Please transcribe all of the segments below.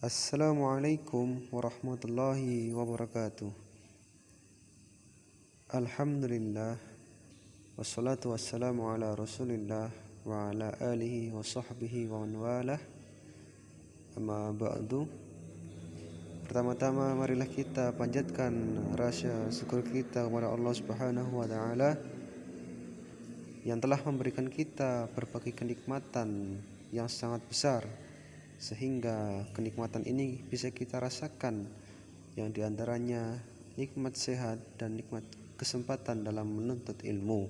Assalamualaikum warahmatullahi wabarakatuh. Alhamdulillah, wassalatu wassalamu ala rasulillah wa ala alihi wa sahbihi wa man walah. Amma ba'du. Pertama-tama marilah kita panjatkan rasa syukur kita kepada Allah Subhanahu wa taala yang telah memberikan kita berbagai kenikmatan yang sangat besar, sehingga kenikmatan ini bisa kita rasakan, yang diantaranya nikmat sehat dan nikmat kesempatan dalam menuntut ilmu.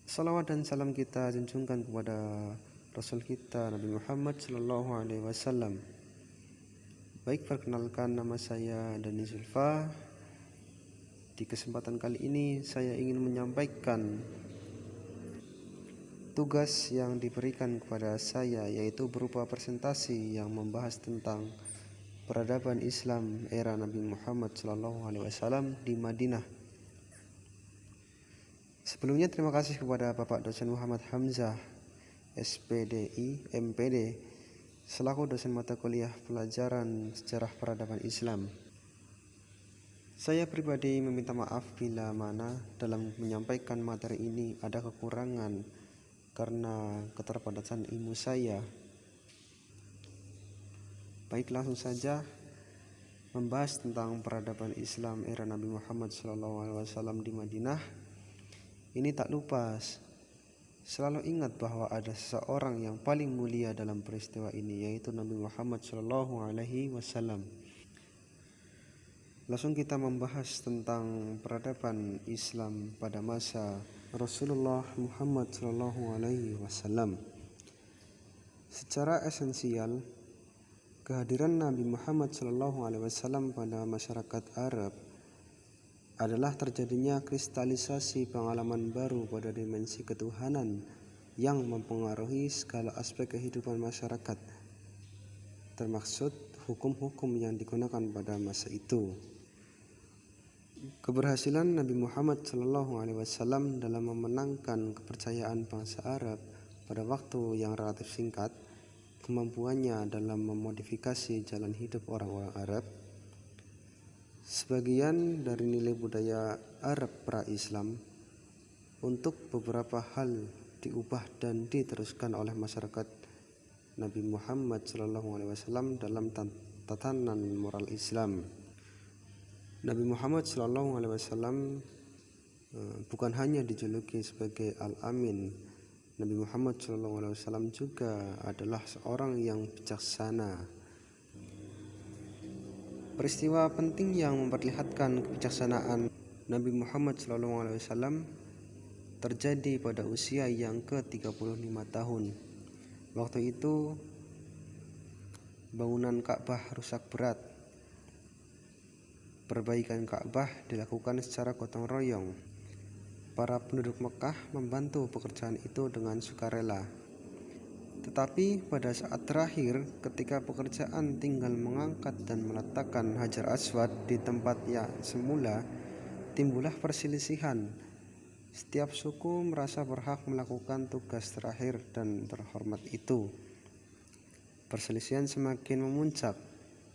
Salawat dan salam kita junjungkan kepada Rasul kita Nabi Muhammad Sallallahu Alaihi Wasallam. Baik, perkenalkan, nama saya Dani Zulfa. Di kesempatan kali ini saya ingin menyampaikan tugas yang diberikan kepada saya, yaitu berupa presentasi yang membahas tentang peradaban Islam era Nabi Muhammad SAW di Madinah. Sebelumnya terima kasih kepada Bapak Dosen Muhammad Hamzah, SPDI, MPD, selaku dosen mata kuliah pelajaran sejarah peradaban Islam. Saya pribadi meminta maaf bila mana dalam menyampaikan materi ini ada kekurangan karena keterbatasan ilmu saya. Baik, langsung saja membahas tentang peradaban Islam era Nabi Muhammad SAW di Madinah. Ini tak lupa selalu ingat bahwa ada seseorang yang paling mulia dalam peristiwa ini, yaitu Nabi Muhammad SAW. Langsung kita membahas tentang peradaban Islam pada masa Rasulullah Muhammad SAW. Secara esensial, kehadiran Nabi Muhammad SAW pada masyarakat Arab adalah terjadinya kristalisasi pengalaman baru pada dimensi ketuhanan yang mempengaruhi segala aspek kehidupan masyarakat, termaksud hukum-hukum yang digunakan pada masa itu. Keberhasilan Nabi Muhammad SAW dalam memenangkan kepercayaan bangsa Arab pada waktu yang relatif singkat, kemampuannya dalam memodifikasi jalan hidup orang-orang Arab, sebagian dari nilai budaya Arab pra-Islam untuk beberapa hal diubah dan diteruskan oleh masyarakat Nabi Muhammad SAW dalam tatanan moral Islam. Nabi Muhammad SAW bukan hanya dijuluki sebagai Al-Amin. Nabi Muhammad SAW juga adalah seorang yang bijaksana. Peristiwa penting yang memperlihatkan kebijaksanaan Nabi Muhammad SAW terjadi pada usia yang ke-35 tahun. Waktu itu bangunan Ka'bah rusak berat. Perbaikan Ka'bah dilakukan secara gotong royong. Para penduduk Mekah membantu pekerjaan itu dengan sukarela. Tetapi pada saat terakhir, ketika pekerjaan tinggal mengangkat dan meletakkan Hajar Aswad di tempat yang semula, timbullah perselisihan. Setiap suku merasa berhak melakukan tugas terakhir dan terhormat itu. Perselisihan semakin memuncak.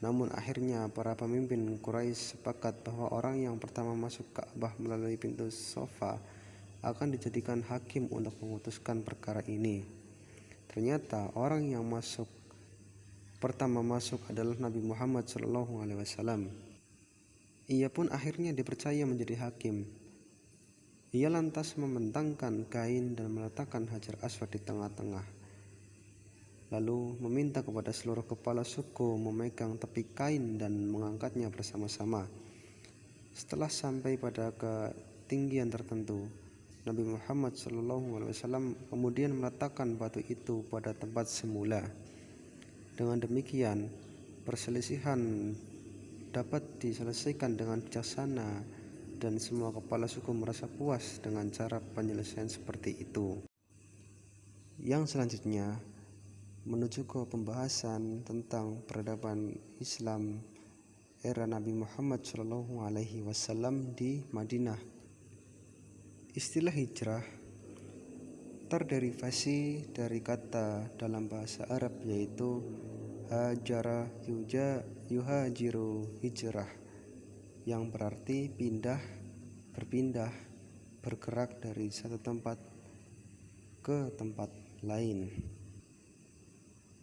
Namun akhirnya para pemimpin Quraisy sepakat bahwa orang yang pertama masuk Ka'bah melalui pintu Shafa akan dijadikan hakim untuk memutuskan perkara ini. Ternyata orang yang pertama masuk adalah Nabi Muhammad SAW. Ia pun akhirnya dipercaya menjadi hakim. Ia lantas membentangkan kain dan meletakkan Hajar Aswad di tengah-tengah. Lalu meminta kepada seluruh kepala suku memegang tepi kain dan mengangkatnya bersama-sama. Setelah sampai pada ketinggian tertentu, Nabi Muhammad SAW kemudian meletakkan batu itu pada tempat semula. Dengan demikian, perselisihan dapat diselesaikan dengan bijaksana dan semua kepala suku merasa puas dengan cara penyelesaian seperti itu. Yang selanjutnya menuju ke pembahasan tentang peradaban Islam era Nabi Muhammad SAW di Madinah. Istilah hijrah terderivasi dari kata dalam bahasa Arab yaitu hajara yuhajiru hijrah, yang berarti berpindah, bergerak dari satu tempat ke tempat lain.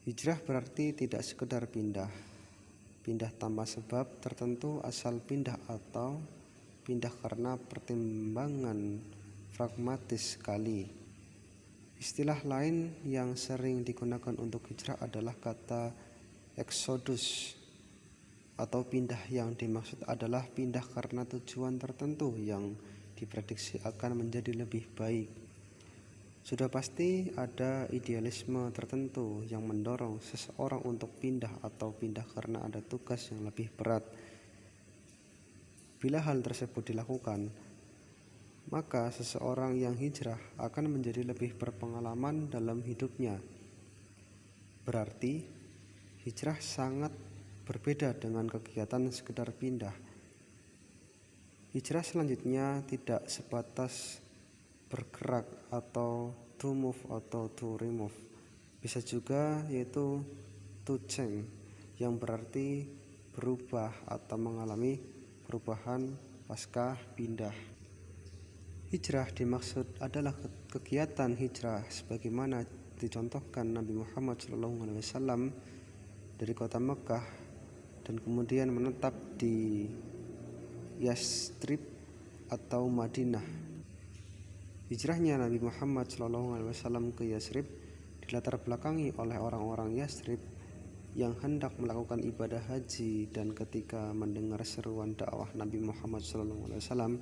Hijrah berarti tidak sekedar pindah tanpa sebab tertentu asal pindah, atau pindah karena pertimbangan pragmatis sekali. Istilah lain yang sering digunakan untuk hijrah adalah kata eksodus, atau pindah yang dimaksud adalah pindah karena tujuan tertentu yang diprediksi akan menjadi lebih baik. Sudah pasti ada idealisme tertentu yang mendorong seseorang untuk pindah, atau pindah karena ada tugas yang lebih berat. Bila hal tersebut dilakukan, maka seseorang yang hijrah akan menjadi lebih berpengalaman dalam hidupnya. Berarti hijrah sangat berbeda dengan kegiatan sekedar pindah. Hijrah selanjutnya tidak sebatas bergerak, atau to move atau to remove. Bisa juga yaitu to change, yang berarti berubah atau mengalami perubahan pasca pindah. Hijrah dimaksud adalah kegiatan hijrah sebagaimana dicontohkan Nabi Muhammad SAW dari kota Mekah dan kemudian menetap di Yathrib atau Madinah. Hijrahnya Nabi Muhammad SAW ke Yathrib dilatar belakangi oleh orang-orang Yathrib yang hendak melakukan ibadah haji, dan ketika mendengar seruan dakwah Nabi Muhammad SAW,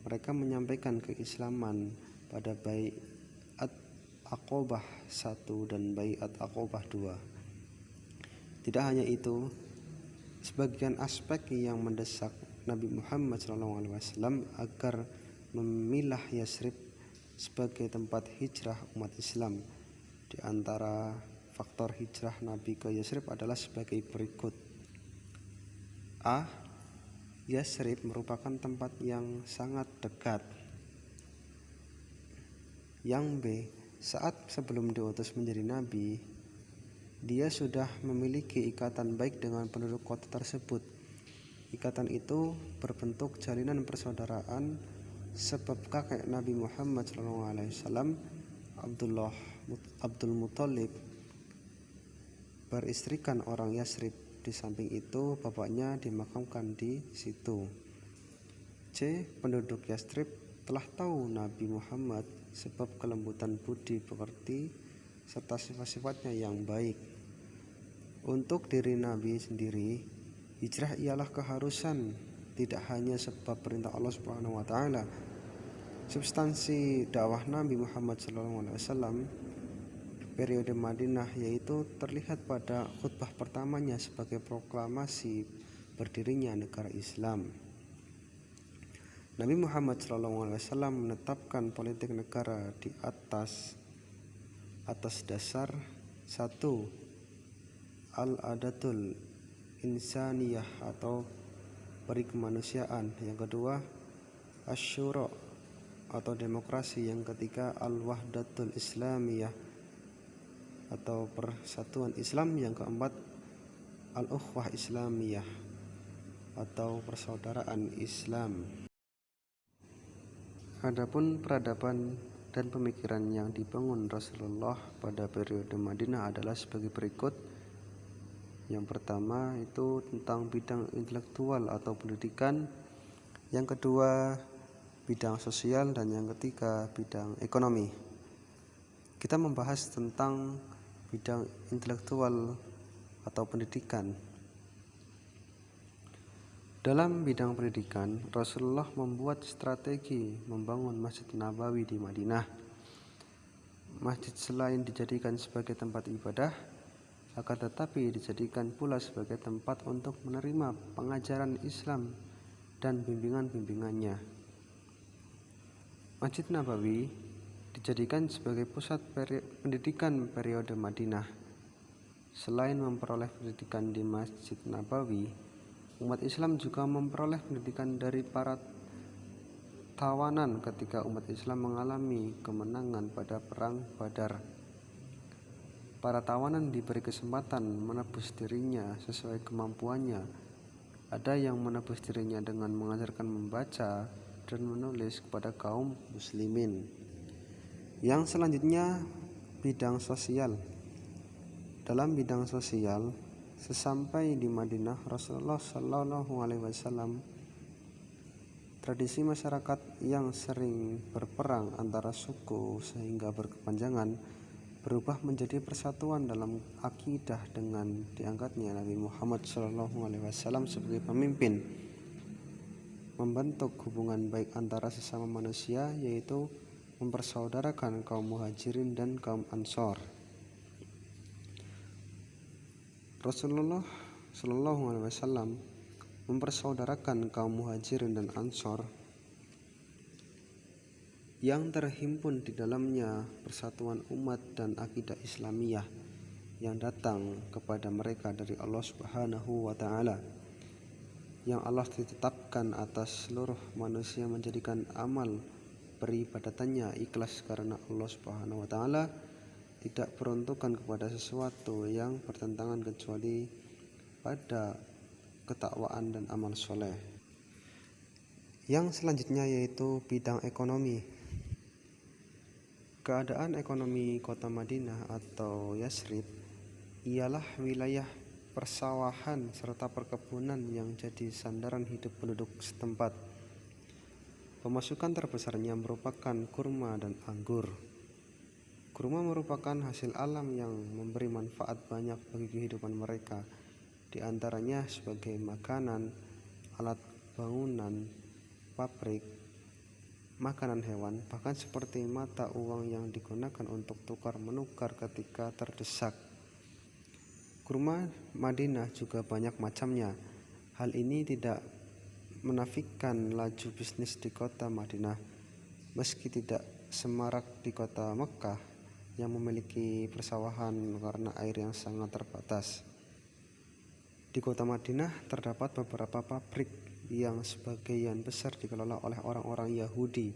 mereka menyampaikan keislaman pada Bai'at Aqobah 1 dan Bai'at Aqobah 2. Tidak hanya itu, sebagian aspek yang mendesak Nabi Muhammad SAW agar memilah Yathrib sebagai tempat hijrah umat Islam. Di antara faktor hijrah Nabi ke Yathrib adalah sebagai berikut. A. Yathrib merupakan tempat yang sangat dekat. Yang B. Saat sebelum diutus menjadi nabi, dia sudah memiliki ikatan baik dengan penduduk kota tersebut. Ikatan itu berbentuk jalinan persaudaraan, sebab kakek Nabi Muhammad SAW, Abdul Muthalib, beristrikan orang Yathrib. Di samping itu, bapaknya dimakamkan di situ. C. Penduduk Yathrib telah tahu Nabi Muhammad sebab kelembutan budi pekerti serta sifat-sifatnya yang baik. Untuk diri Nabi sendiri, hijrah ialah keharusan, tidak hanya sebab perintah Allah Subhanahu wa taala. Substansi dakwah Nabi Muhammad SAW periode Madinah yaitu terlihat pada khutbah pertamanya sebagai proklamasi berdirinya negara Islam. Nabi Muhammad SAW menetapkan politik negara di atas dasar 1. Al-adatul insaniyah atau peri kemanusiaan. Yang kedua, asyura atau demokrasi. Yang ketiga, al-wahdatul islamiyah atau persatuan Islam. Yang keempat, al-ukhwah islamiyah atau persaudaraan Islam. Adapun peradaban dan pemikiran yang dibangun Rasulullah pada periode Madinah adalah sebagai berikut. Yang pertama itu tentang bidang intelektual atau pendidikan, yang kedua bidang sosial, dan yang ketiga bidang ekonomi. Kita membahas tentang bidang intelektual atau pendidikan. Dalam bidang pendidikan, Rasulullah membuat strategi membangun Masjid Nabawi di Madinah. Masjid selain dijadikan sebagai tempat ibadah, akan tetapi dijadikan pula sebagai tempat untuk menerima pengajaran Islam dan bimbingan-bimbingannya. Masjid Nabawi dijadikan sebagai pusat pendidikan periode Madinah. Selain memperoleh pendidikan di Masjid Nabawi, umat Islam juga memperoleh pendidikan dari para tawanan ketika umat Islam mengalami kemenangan pada Perang Badar. Para tawanan diberi kesempatan menebus dirinya sesuai kemampuannya. Ada yang menebus dirinya dengan mengajarkan membaca dan menulis kepada kaum muslimin. Yang selanjutnya, bidang sosial. Dalam bidang sosial, sesampai di Madinah, Rasulullah Shallallahu Alaihi Wasallam, tradisi masyarakat yang sering berperang antara suku sehingga berkepanjangan berubah menjadi persatuan dalam akidah dengan diangkatnya Nabi Muhammad SAW sebagai pemimpin, membentuk hubungan baik antara sesama manusia, yaitu mempersaudarakan kaum muhajirin dan kaum ansor. Rasulullah SAW mempersaudarakan kaum muhajirin dan ansor yang terhimpun di dalamnya persatuan umat dan akidah Islamiyah yang datang kepada mereka dari Allah Subhanahu wa Ta'ala, yang Allah ditetapkan atas seluruh manusia menjadikan amal peribadatannya ikhlas karena Allah Subhanahu wa Ta'ala, tidak peruntukan kepada sesuatu yang bertentangan kecuali pada ketakwaan dan amal soleh. Yang selanjutnya yaitu bidang ekonomi. Keadaan ekonomi kota Madinah atau Yasrib ialah wilayah persawahan serta perkebunan yang jadi sandaran hidup penduduk setempat. Pemasukan terbesarnya merupakan kurma dan anggur. Kurma merupakan hasil alam yang memberi manfaat banyak bagi kehidupan mereka, di antaranya sebagai makanan, alat bangunan, pabrik, makanan hewan, bahkan seperti mata uang yang digunakan untuk tukar-menukar ketika terdesak. Kurma Madinah juga banyak macamnya. Hal ini tidak menafikan laju bisnis di kota Madinah, meski tidak semarak di kota Mekkah yang memiliki persawahan karena air yang sangat terbatas. Di kota Madinah terdapat beberapa pabrik yang sebagian besar dikelola oleh orang-orang Yahudi,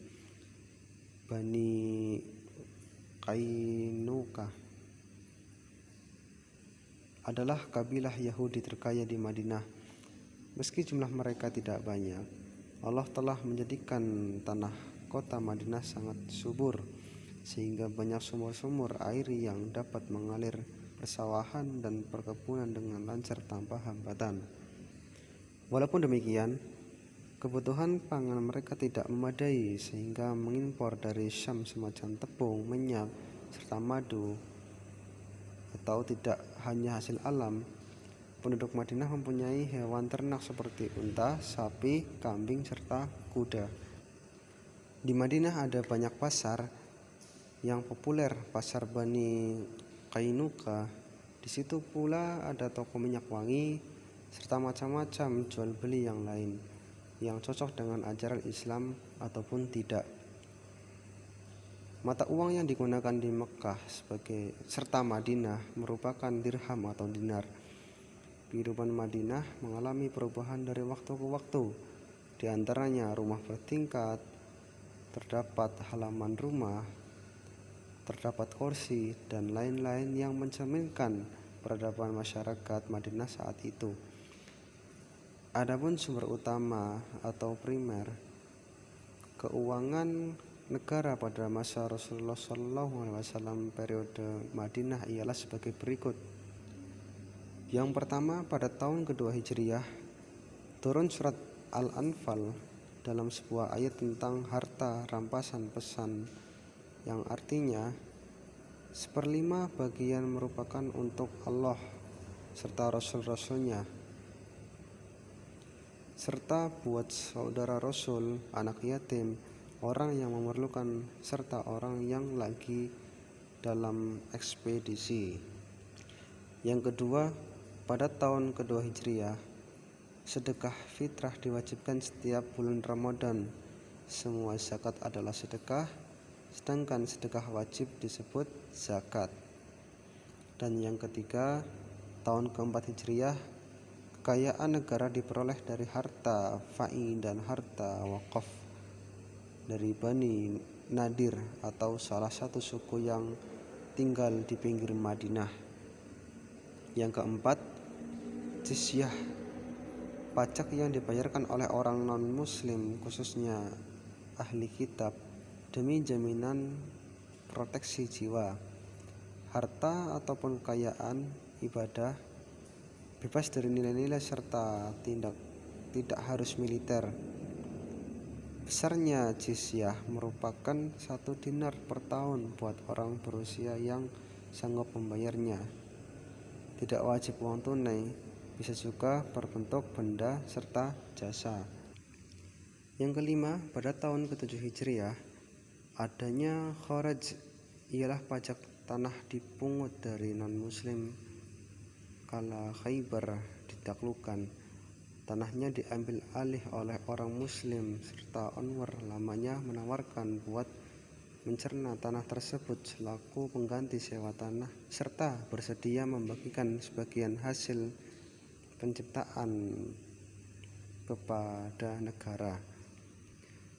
Bani Qainuqa adalah kabilah Yahudi terkaya di Madinah. Meski jumlah mereka tidak banyak, Allah telah menjadikan tanah kota Madinah sangat subur, sehingga banyak sumur-sumur air yang dapat mengalir persawahan dan perkebunan dengan lancar tanpa hambatan. Walaupun demikian, kebutuhan pangan mereka tidak memadai sehingga mengimpor dari Syam semacam tepung, minyak, serta madu. Atau tidak hanya hasil alam, penduduk Madinah mempunyai hewan ternak seperti unta, sapi, kambing, serta kuda. Di Madinah ada banyak pasar yang populer, pasar Bani Qainuqa. Di situ pula ada toko minyak wangi serta macam-macam jual beli yang lain yang cocok dengan ajaran Islam ataupun tidak. Mata uang yang digunakan di Mekkah serta Madinah merupakan dirham atau dinar. Kehidupan Madinah mengalami perubahan dari waktu ke waktu. Di antaranya rumah bertingkat, terdapat halaman rumah, terdapat kursi, dan lain-lain yang mencerminkan peradaban masyarakat Madinah saat itu. Adapun sumber utama atau primer keuangan negara pada masa Rasulullah SAW periode Madinah ialah sebagai berikut. Yang pertama, pada tahun kedua Hijriah turun surat Al-Anfal dalam sebuah ayat tentang harta rampasan pesan, yang artinya 1/5 bagian merupakan untuk Allah serta Rasul-Rasulnya, serta buat saudara Rasul, anak yatim, orang yang memerlukan, serta orang yang lagi dalam ekspedisi. Yang kedua, pada tahun kedua Hijriah, sedekah fitrah diwajibkan setiap bulan Ramadan. Semua zakat adalah sedekah, sedangkan sedekah wajib disebut zakat. Dan yang ketiga, tahun keempat Hijriah, kekayaan negara diperoleh dari harta fa'i dan harta wakaf dari Bani Nadir atau salah satu suku yang tinggal di pinggir Madinah. Yang keempat, jizyah, pajak yang dibayarkan oleh orang non-muslim khususnya ahli kitab demi jaminan proteksi jiwa, harta ataupun kekayaan, ibadah, bebas dari nilai-nilai serta tidak harus militer. Besarnya jizyah merupakan 1 dinar per tahun buat orang berusia yang sanggup membayarnya. Tidak wajib uang tunai, bisa juga berbentuk benda serta jasa. Yang kelima, pada tahun ke-7 Hijriah, adanya kharaj, ialah pajak tanah dipungut dari non-muslim kala Khaybar ditaklukkan. Tanahnya diambil alih oleh orang muslim serta Anwar lamanya menawarkan buat mencerna tanah tersebut selaku pengganti sewa tanah serta bersedia membagikan sebagian hasil penciptaan kepada negara.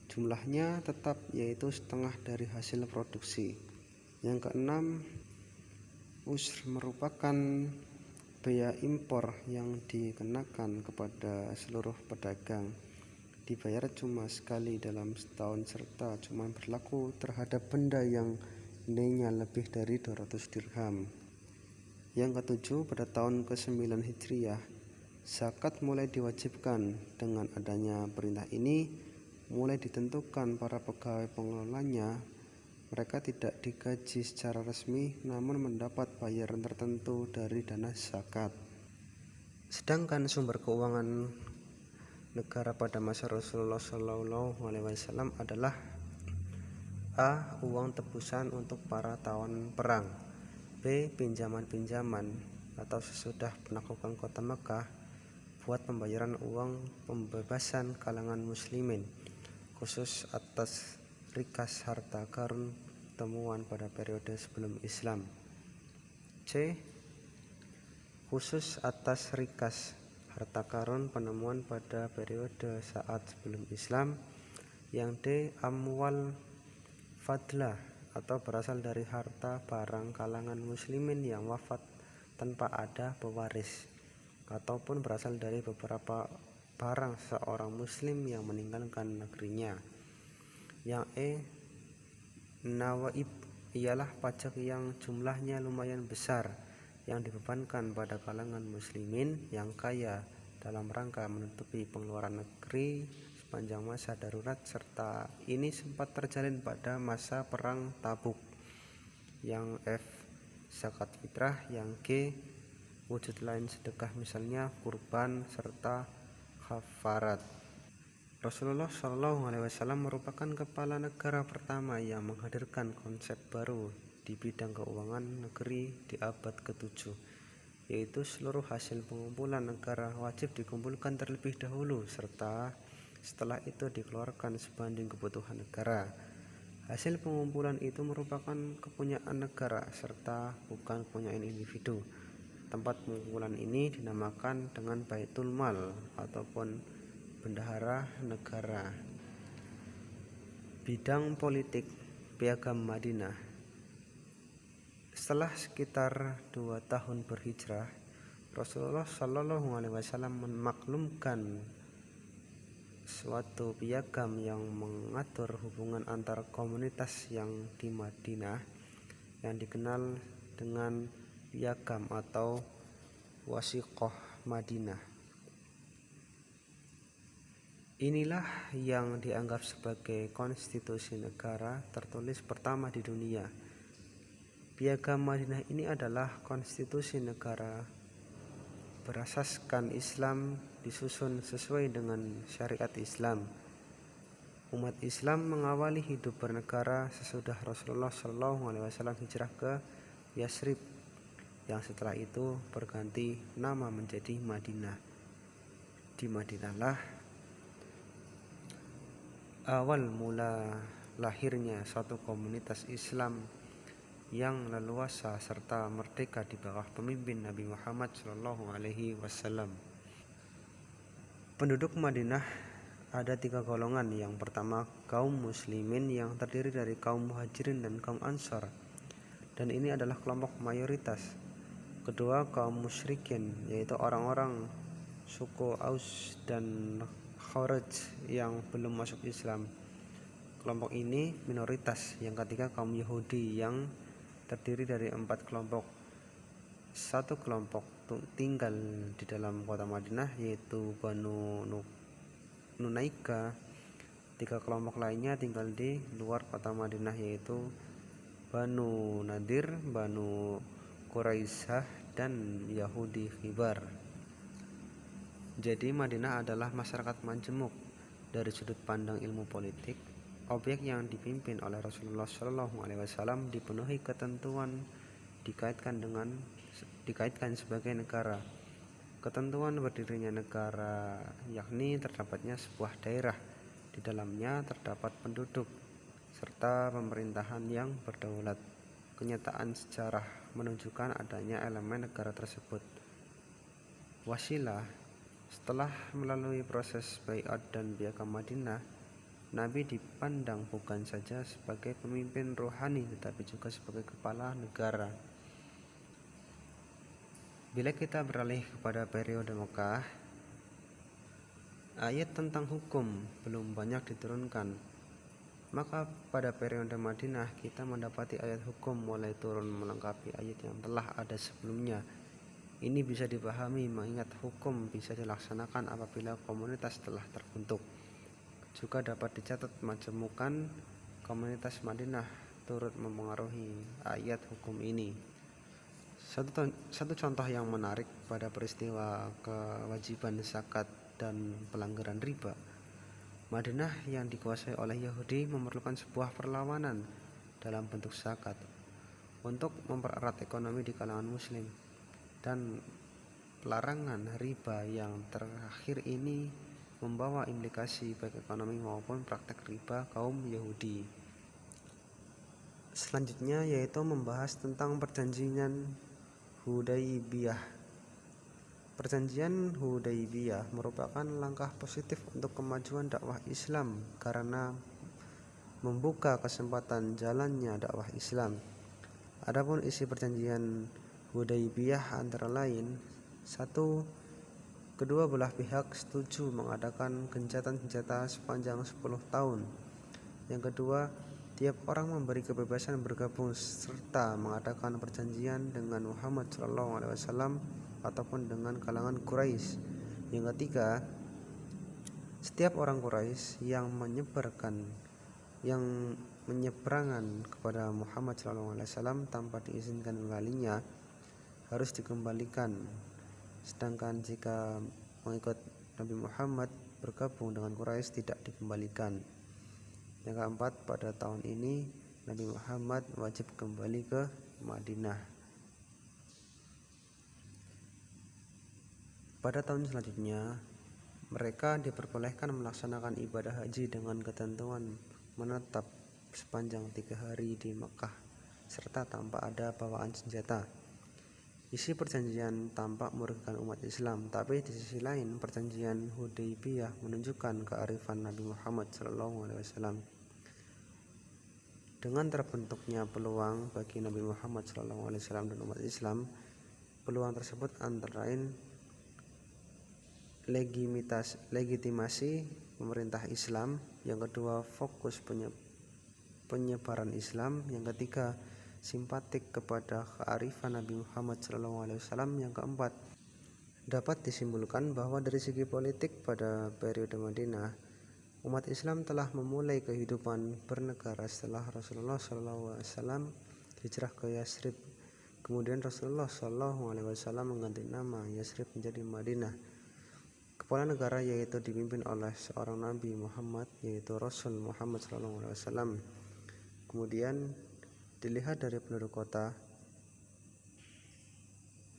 Jumlahnya tetap yaitu setengah dari hasil produksi. Yang keenam, usr merupakan biaya impor yang dikenakan kepada seluruh pedagang, dibayar cuma sekali dalam setahun serta cuma berlaku terhadap benda yang nilainya lebih dari 200 dirham. Yang ketujuh, pada tahun ke-9 Hijriah, zakat mulai diwajibkan. Dengan adanya perintah ini, mulai ditentukan para pegawai pengelolanya mereka tidak digaji secara resmi namun mendapat bayaran tertentu dari dana zakat. Sedangkan sumber keuangan negara pada masa Rasulullah SAW adalah A. Uang tebusan untuk para tawanan perang, B. Pinjaman-pinjaman atau sesudah penaklukan kota Mekah buat pembayaran uang pembebasan kalangan muslimin, khusus atas rikas harta karun temuan pada periode sebelum Islam. C. Khusus atas rikas harta karun penemuan pada periode saat sebelum Islam. Yang D. Amwal fadlah atau berasal dari harta barang kalangan muslimin yang wafat tanpa ada pewaris, ataupun berasal dari beberapa barang seorang muslim yang meninggalkan negerinya. Yang E. Nawaib, ialah pajak yang jumlahnya lumayan besar yang dibebankan pada kalangan muslimin yang kaya dalam rangka menutupi pengeluaran negeri sepanjang masa darurat, serta ini sempat terjalin pada masa perang Tabuk. Yang F. Zakat fitrah. Yang G. Wujud lain sedekah, misalnya kurban serta kafarat. Rasulullah SAW merupakan kepala negara pertama yang menghadirkan konsep baru di bidang keuangan negeri di abad ke-7, yaitu seluruh hasil pengumpulan negara wajib dikumpulkan terlebih dahulu serta setelah itu dikeluarkan sebanding kebutuhan negara. Hasil pengumpulan itu merupakan kepunyaan negara serta bukan kepunyaan individu. Tempat pengumpulan ini dinamakan dengan Baitul Mal ataupun bendahara negara. Bidang politik, Piagam Madinah. Setelah sekitar 2 tahun berhijrah, Rasulullah SAW memaklumkan suatu piagam yang mengatur hubungan antar komunitas yang di Madinah yang dikenal dengan piagam atau Wasiqah Madinah. Inilah yang dianggap sebagai konstitusi negara tertulis pertama di dunia. Piagam Madinah ini adalah konstitusi negara berasaskan Islam, disusun sesuai dengan syariat Islam. Umat Islam mengawali hidup bernegara sesudah Rasulullah SAW hijrah ke Yasrib, yang setelah itu berganti nama menjadi Madinah. Di Madinahlah awal mula lahirnya suatu komunitas Islam yang leluasa serta merdeka di bawah pemimpin Nabi Muhammad SAW. Penduduk Madinah ada 3 golongan. Yang pertama, kaum muslimin yang terdiri dari kaum muhajirin dan kaum ansor, dan ini adalah kelompok mayoritas. Kedua, kaum musyrikin, yaitu orang-orang suku Aus dan Khawarij yang belum masuk Islam. Kelompok ini minoritas. Yang ketiga, kaum Yahudi yang terdiri dari 4 kelompok. Satu kelompok tinggal di dalam kota Madinah, yaitu Banu Nunaika. 3 kelompok lainnya tinggal di luar kota Madinah, yaitu Banu Nadir, Banu Quraisyah, dan Yahudi Khibar. Jadi Madinah adalah masyarakat majemuk dari sudut pandang ilmu politik. Objek yang dipimpin oleh Rasulullah SAW dipenuhi ketentuan dikaitkan sebagai negara. Ketentuan berdirinya negara yakni terdapatnya sebuah daerah, di dalamnya terdapat penduduk, serta pemerintahan yang berdaulat. Kenyataan sejarah menunjukkan adanya elemen negara tersebut. Wasilah, setelah melalui proses baiat dan piagam Madinah, Nabi dipandang bukan saja sebagai pemimpin rohani tetapi juga sebagai kepala negara. Bila kita beralih kepada periode Mekah, ayat tentang hukum belum banyak diturunkan. Maka pada periode Madinah kita mendapati ayat hukum mulai turun melengkapi ayat yang telah ada sebelumnya. Ini bisa dipahami mengingat hukum bisa dilaksanakan apabila komunitas telah terbentuk. Juga dapat dicatat majemukan komunitas Madinah turut mempengaruhi ayat hukum ini. Satu contoh yang menarik pada peristiwa kewajiban zakat dan pelanggaran riba, Madinah yang dikuasai oleh Yahudi memerlukan sebuah perlawanan dalam bentuk zakat untuk mempererat ekonomi di kalangan muslim, dan pelarangan riba yang terakhir ini membawa implikasi baik ekonomi maupun praktek riba kaum Yahudi. Selanjutnya yaitu membahas tentang perjanjian Hudaybiyah. Perjanjian Hudaybiyah merupakan langkah positif untuk kemajuan dakwah Islam karena membuka kesempatan jalannya dakwah Islam. Adapun isi perjanjian Hudaybiyah antara lain: 1. Kedua belah pihak setuju mengadakan gencatan senjata sepanjang 10 tahun. Yang kedua, tiap orang memberi kebebasan bergabung serta mengadakan perjanjian dengan Muhammad SAW ataupun dengan kalangan Quraisy. Yang ketiga, setiap orang Quraisy yang menyeberangan kepada Muhammad SAW tanpa diizinkan kembalinya harus dikembalikan. Sedangkan jika mengikut Nabi Muhammad bergabung dengan Quraisy tidak dikembalikan. Yang keempat, pada tahun ini Nabi Muhammad wajib kembali ke Madinah. Pada tahun selanjutnya, mereka diperbolehkan melaksanakan ibadah haji dengan ketentuan menetap sepanjang 3 hari di Mekah serta tanpa ada bawaan senjata. Isi perjanjian tampak merugikan umat Islam, tapi di sisi lain perjanjian Hudaybiyah menunjukkan kearifan Nabi Muhammad SAW. Dengan terbentuknya peluang bagi Nabi Muhammad SAW dan umat Islam, peluang tersebut antara lain legitimasi pemerintah Islam, yang kedua fokus penyebaran Islam, yang ketiga simpatik kepada kearifan Nabi Muhammad SAW, yang keempat dapat disimpulkan bahwa dari segi politik pada periode Madinah, umat Islam telah memulai kehidupan bernegara setelah Rasulullah SAW hijrah ke Yasrib. Kemudian Rasulullah SAW mengganti nama Yasrib menjadi Madinah. Kepala negara yaitu dipimpin oleh seorang Nabi Muhammad, yaitu Rasul Muhammad SAW. Kemudian dilihat dari penduduk kota,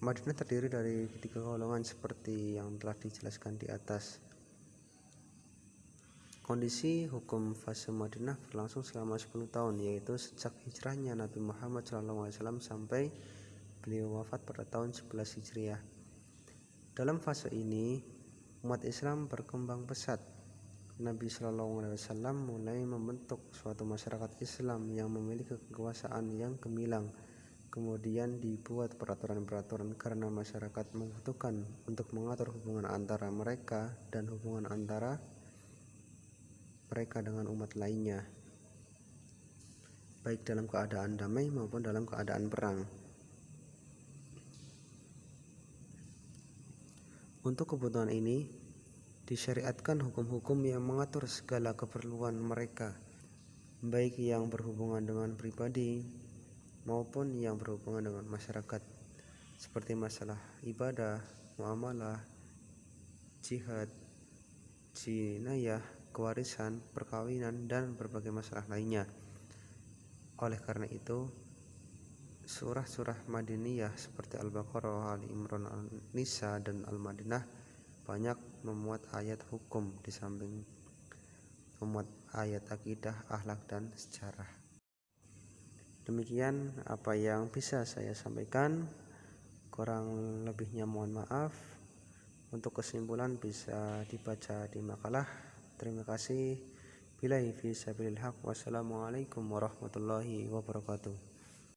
Madinah terdiri dari 3 golongan seperti yang telah dijelaskan di atas. Kondisi hukum fase Madinah berlangsung selama 10 tahun, yaitu sejak hijrahnya Nabi Muhammad SAW sampai beliau wafat pada tahun 11 Hijriah. Dalam fase ini, umat Islam berkembang pesat. Nabi SAW mulai membentuk suatu masyarakat Islam yang memiliki kekuasaan yang gemilang kemudian dibuat peraturan-peraturan karena masyarakat membutuhkan untuk mengatur hubungan antara mereka dan hubungan antara mereka dengan umat lainnya, baik dalam keadaan damai maupun dalam keadaan perang. Untuk kebutuhan ini, disyariatkan hukum-hukum yang mengatur segala keperluan mereka, baik yang berhubungan dengan pribadi maupun yang berhubungan dengan masyarakat, seperti masalah ibadah, muamalah, jihad, jinayah, kewarisan, perkawinan, dan berbagai masalah lainnya. Oleh karena itu, surah-surah Madaniyah seperti Al-Baqarah, Ali Imran, An-Nisa, dan Al-Madinah banyak memuat ayat hukum di samping memuat ayat akidah, akhlak, dan sejarah. Demikian apa yang bisa saya sampaikan, kurang lebihnya mohon maaf. Untuk kesimpulan bisa dibaca di makalah. Terima kasih. Billahi fi sabilil haq. Wassalamualaikum warahmatullahi wabarakatuh.